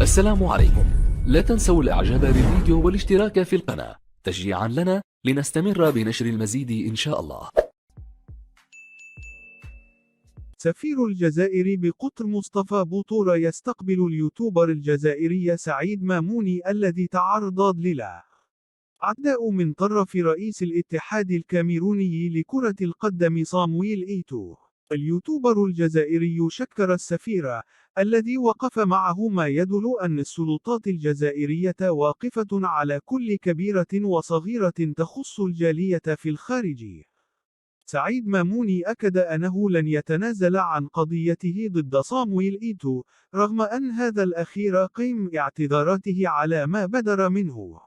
السلام عليكم. لا تنسوا الاعجاب بالفيديو والاشتراك في القناة تشجيعا لنا لنستمر بنشر المزيد إن شاء الله. سفير الجزائر بقطر مصطفى بوطورة يستقبل اليوتيوبر الجزائري سعيد ماموني الذي تعرض عداء من طرف رئيس الاتحاد الكاميروني لكرة القدم صامويل إيتو. اليوتيوبر الجزائري شكر السفير الذي وقف معه، ما يدل أن السلطات الجزائرية واقفة على كل كبيرة وصغيرة تخص الجالية في الخارج. سعيد ماموني أكد أنه لن يتنازل عن قضيته ضد صامويل إيتو، رغم أن هذا الأخير قيم اعتذاراته على ما بدر منه.